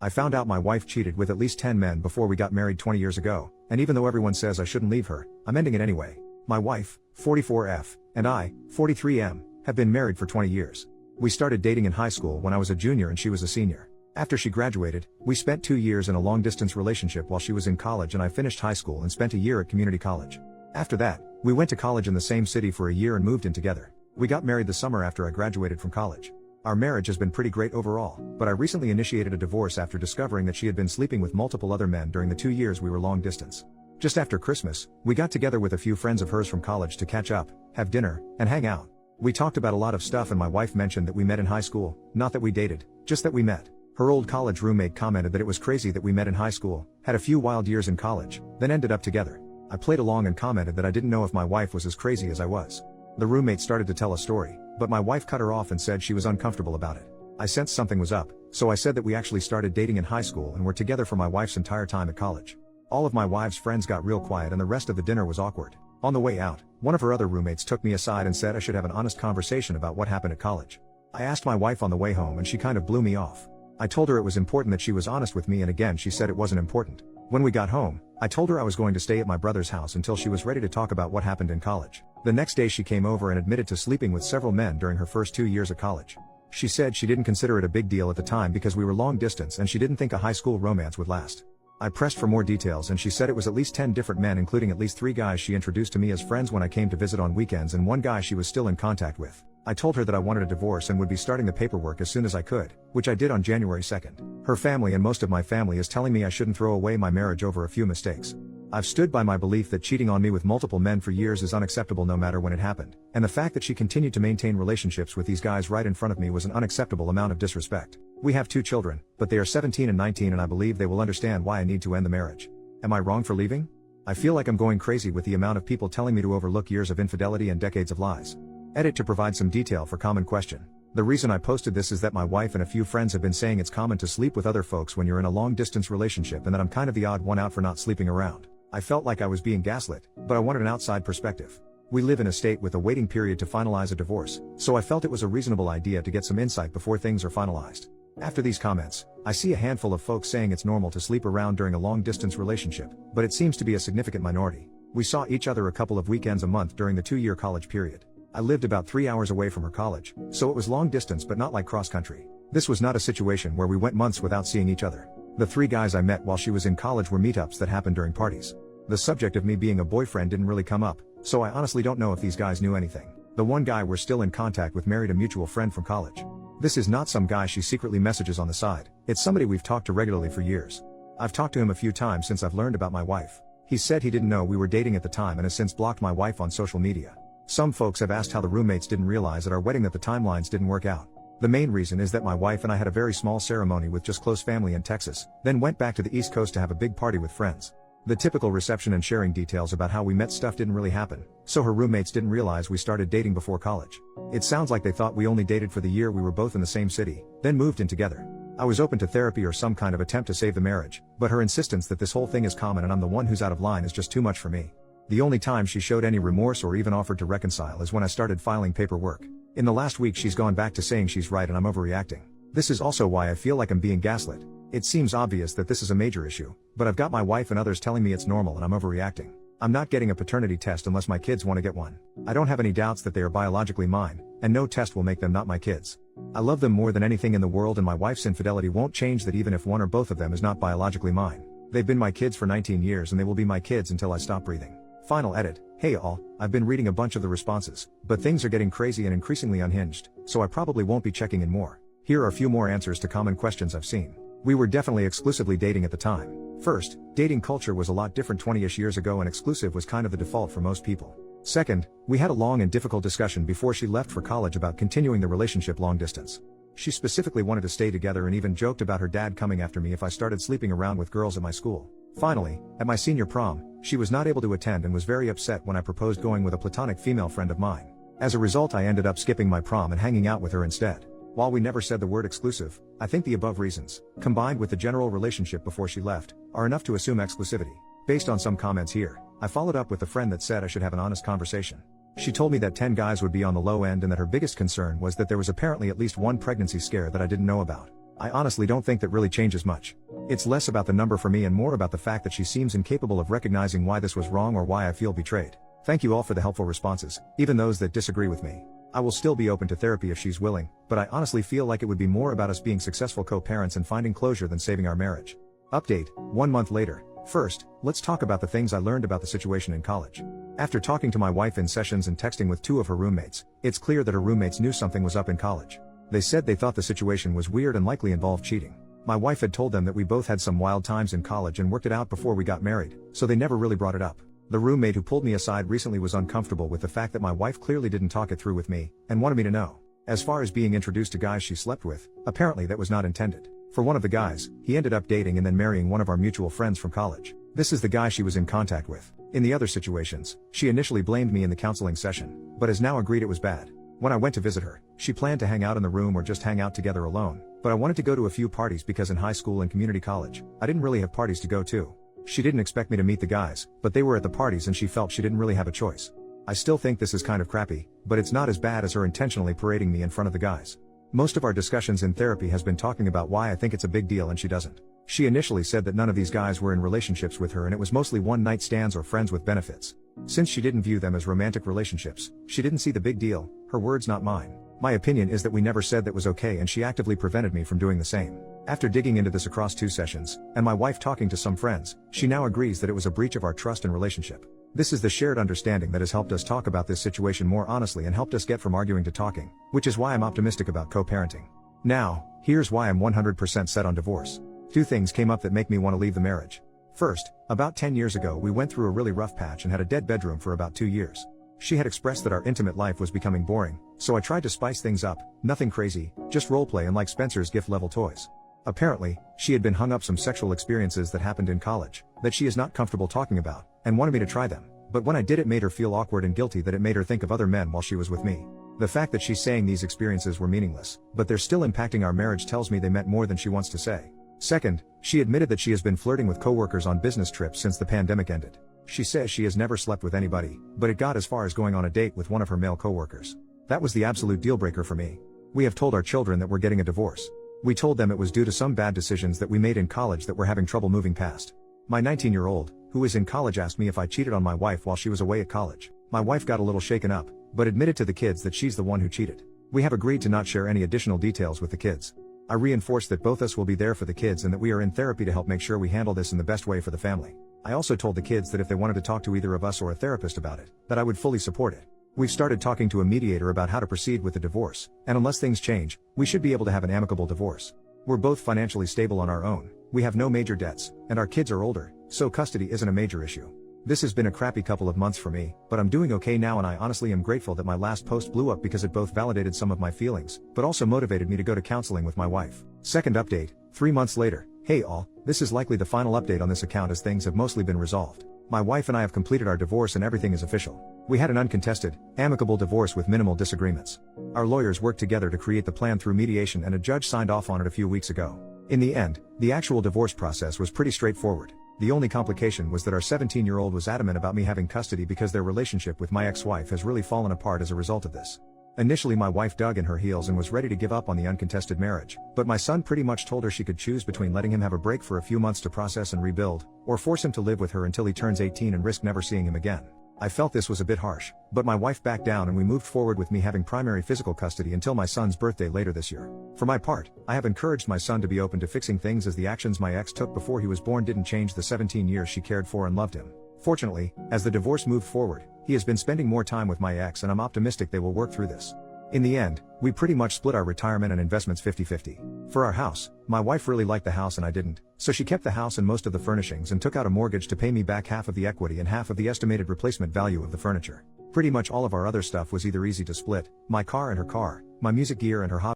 I found out my wife cheated with at least 10 men before we got married 20 years ago, and even though everyone says I shouldn't leave her, I'm ending it anyway. My wife, 44F, and I, 43M, have been married for 20 years. We started dating in high school when I was a junior and she was a senior. After she graduated, we spent 2 years in a long-distance relationship while she was in college and I finished high school and spent a year at community college. After that, we went to college in the same city for a year and moved in together. We got married the summer after I graduated from college. Our marriage has been pretty great overall, but I recently initiated a divorce after discovering that she had been sleeping with multiple other men during the 2 years we were long distance. Just after Christmas, we got together with a few friends of hers from college to catch up, have dinner, and hang out. We talked about a lot of stuff and my wife mentioned that we met in high school, not that we dated, just that we met. Her old college roommate commented that it was crazy that we met in high school, had a few wild years in college, then ended up together. I played along and commented that I didn't know if my wife was as crazy as I was. The roommate started to tell a story, but my wife cut her off and said she was uncomfortable about it. I sensed something was up, so I said that we actually started dating in high school and were together for my wife's entire time at college. All of my wife's friends got real quiet and the rest of the dinner was awkward. On the way out, one of her other roommates took me aside and said I should have an honest conversation about what happened at college. I asked my wife on the way home and she kind of blew me off. I told her it was important that she was honest with me and again she said it wasn't important. When we got home, I told her I was going to stay at my brother's house until she was ready to talk about what happened in college. The next day she came over and admitted to sleeping with several men during her first 2 years at college. She said she didn't consider it a big deal at the time because we were long distance and she didn't think a high school romance would last. I pressed for more details and she said it was at least 10 different men including at least 3 guys she introduced to me as friends when I came to visit on weekends and 1 guy she was still in contact with. I told her that I wanted a divorce and would be starting the paperwork as soon as I could, which I did on January 2nd. Her family and most of my family is telling me I shouldn't throw away my marriage over a few mistakes. I've stood by my belief that cheating on me with multiple men for years is unacceptable no matter when it happened, and the fact that she continued to maintain relationships with these guys right in front of me was an unacceptable amount of disrespect. We have 2 children, but they are 17 and 19 and I believe they will understand why I need to end the marriage. Am I wrong for leaving? I feel like I'm going crazy with the amount of people telling me to overlook years of infidelity and decades of lies. Edit to provide some detail for common question. The reason I posted this is that my wife and a few friends have been saying it's common to sleep with other folks when you're in a long distance relationship and that I'm kind of the odd one out for not sleeping around. I felt like I was being gaslit, but I wanted an outside perspective. We live in a state with a waiting period to finalize a divorce, so I felt it was a reasonable idea to get some insight before things are finalized. After these comments, I see a handful of folks saying it's normal to sleep around during a long distance relationship, but it seems to be a significant minority. We saw each other a couple of weekends a month during the 2-year college period. I lived about 3 hours away from her college, so it was long distance but not like cross country. This was not a situation where we went months without seeing each other. The 3 guys I met while she was in college were meetups that happened during parties. The subject of me being a boyfriend didn't really come up, so I honestly don't know if these guys knew anything. The 1 guy we're still in contact with married a mutual friend from college. This is not some guy she secretly messages on the side, it's somebody we've talked to regularly for years. I've talked to him a few times since I've learned about my wife. He said he didn't know we were dating at the time and has since blocked my wife on social media. Some folks have asked how the roommates didn't realize at our wedding that the timelines didn't work out. The main reason is that my wife and I had a very small ceremony with just close family in Texas, then went back to the East Coast to have a big party with friends. The typical reception and sharing details about how we met stuff didn't really happen, so her roommates didn't realize we started dating before college. It sounds like they thought we only dated for the year we were both in the same city, then moved in together. I was open to therapy or some kind of attempt to save the marriage, but her insistence that this whole thing is common and I'm the one who's out of line is just too much for me. The only time she showed any remorse or even offered to reconcile is when I started filing paperwork. In the last week she's gone back to saying she's right and I'm overreacting. This is also why I feel like I'm being gaslit. It seems obvious that this is a major issue, but I've got my wife and others telling me it's normal and I'm overreacting. I'm not getting a paternity test unless my kids want to get one. I don't have any doubts that they are biologically mine, and no test will make them not my kids. I love them more than anything in the world and my wife's infidelity won't change that even if one or both of them is not biologically mine. They've been my kids for 19 years and they will be my kids until I stop breathing. Final edit. Hey all, I've been reading a bunch of the responses, but things are getting crazy and increasingly unhinged, so I probably won't be checking in more. Here are a few more answers to common questions I've seen. We were definitely exclusively dating at the time. First, dating culture was a lot different 20-ish years ago and exclusive was kind of the default for most people. Second, we had a long and difficult discussion before she left for college about continuing the relationship long distance. She specifically wanted to stay together and even joked about her dad coming after me if I started sleeping around with girls at my school. Finally, at my senior prom, she was not able to attend and was very upset when I proposed going with a platonic female friend of mine. As a result, I ended up skipping my prom and hanging out with her instead. While we never said the word exclusive, I think the above reasons, combined with the general relationship before she left, are enough to assume exclusivity. Based on some comments here, I followed up with a friend that said I should have an honest conversation. She told me that 10 guys would be on the low end and that her biggest concern was that there was apparently at least one pregnancy scare that I didn't know about. I honestly don't think that really changes much. It's less about the number for me and more about the fact that she seems incapable of recognizing why this was wrong or why I feel betrayed. Thank you all for the helpful responses, even those that disagree with me. I will still be open to therapy if she's willing, but I honestly feel like it would be more about us being successful co-parents and finding closure than saving our marriage. Update, 1 month later. First, let's talk about the things I learned about the situation in college. After talking to my wife in sessions and texting with 2 of her roommates, it's clear that her roommates knew something was up in college. They said they thought the situation was weird and likely involved cheating. My wife had told them that we both had some wild times in college and worked it out before we got married, so they never really brought it up. The roommate who pulled me aside recently was uncomfortable with the fact that my wife clearly didn't talk it through with me, and wanted me to know. As far as being introduced to guys she slept with, apparently that was not intended. For one of the guys, he ended up dating and then marrying one of our mutual friends from college. This is the guy she was in contact with. In the other situations, she initially blamed me in the counseling session, but has now agreed it was bad. When I went to visit her, she planned to hang out in the room or just hang out together alone, but I wanted to go to a few parties because in high school and community college, I didn't really have parties to go to. She didn't expect me to meet the guys, but they were at the parties and she felt she didn't really have a choice. I still think this is kind of crappy, but it's not as bad as her intentionally parading me in front of the guys. Most of our discussions in therapy has been talking about why I think it's a big deal and she doesn't. She initially said that none of these guys were in relationships with her and it was mostly one-night stands or friends with benefits. Since she didn't view them as romantic relationships, she didn't see the big deal, her words not mine. My opinion is that we never said that was okay and she actively prevented me from doing the same. After digging into this across 2 sessions, and my wife talking to some friends, she now agrees that it was a breach of our trust and relationship. This is the shared understanding that has helped us talk about this situation more honestly and helped us get from arguing to talking, which is why I'm optimistic about co-parenting. Now, here's why I'm 100% set on divorce. 2 things came up that make me want to leave the marriage. First, about 10 years ago we went through a really rough patch and had a dead bedroom for about 2 years. She had expressed that our intimate life was becoming boring, so I tried to spice things up, nothing crazy, just roleplay and like Spencer's gift-level toys. Apparently, she had been hung up some sexual experiences that happened in college, that she is not comfortable talking about, and wanted me to try them, but when I did it made her feel awkward and guilty that it made her think of other men while she was with me. The fact that she's saying these experiences were meaningless, but they're still impacting our marriage tells me they meant more than she wants to say. Second, she admitted that she has been flirting with coworkers on business trips since the pandemic ended. She says she has never slept with anybody, but it got as far as going on a date with one of her male coworkers. That was the absolute deal breaker for me. We have told our children that we're getting a divorce. We told them it was due to some bad decisions that we made in college that we're having trouble moving past. My 19-year-old, who is in college, asked me if I cheated on my wife while she was away at college. My wife got a little shaken up, but admitted to the kids that she's the one who cheated. We have agreed to not share any additional details with the kids. I reinforced that both us will be there for the kids and that we are in therapy to help make sure we handle this in the best way for the family. I also told the kids that if they wanted to talk to either of us or a therapist about it, that I would fully support it. We've started talking to a mediator about how to proceed with the divorce, and unless things change, we should be able to have an amicable divorce. We're both financially stable on our own, we have no major debts, and our kids are older, so custody isn't a major issue. This has been a crappy couple of months for me, but I'm doing okay now and I honestly am grateful that my last post blew up because it both validated some of my feelings, but also motivated me to go to counseling with my wife. Second update, 3 months later. Hey all, this is likely the final update on this account as things have mostly been resolved. My wife and I have completed our divorce and everything is official. We had an uncontested, amicable divorce with minimal disagreements. Our lawyers worked together to create the plan through mediation and a judge signed off on it a few weeks ago. In the end, the actual divorce process was pretty straightforward. The only complication was that our 17-year-old was adamant about me having custody because their relationship with my ex-wife has really fallen apart as a result of this. Initially my wife dug in her heels and was ready to give up on the uncontested marriage, but my son pretty much told her she could choose between letting him have a break for a few months to process and rebuild, or force him to live with her until he turns 18 and risk never seeing him again. I felt this was a bit harsh, but my wife backed down and we moved forward with me having primary physical custody until my son's birthday later this year. For my part, I have encouraged my son to be open to fixing things as the actions my ex took before he was born didn't change the 17 years she cared for and loved him. Fortunately, as the divorce moved forward, he has been spending more time with my ex and I'm optimistic they will work through this. In the end, we pretty much split our retirement and investments 50-50. For our house, my wife really liked the house and I didn't, so she kept the house and most of the furnishings and took out a mortgage to pay me back half of the equity and half of the estimated replacement value of the furniture. Pretty much all of our other stuff was either easy to split, my car and her car, my music gear and her hobby.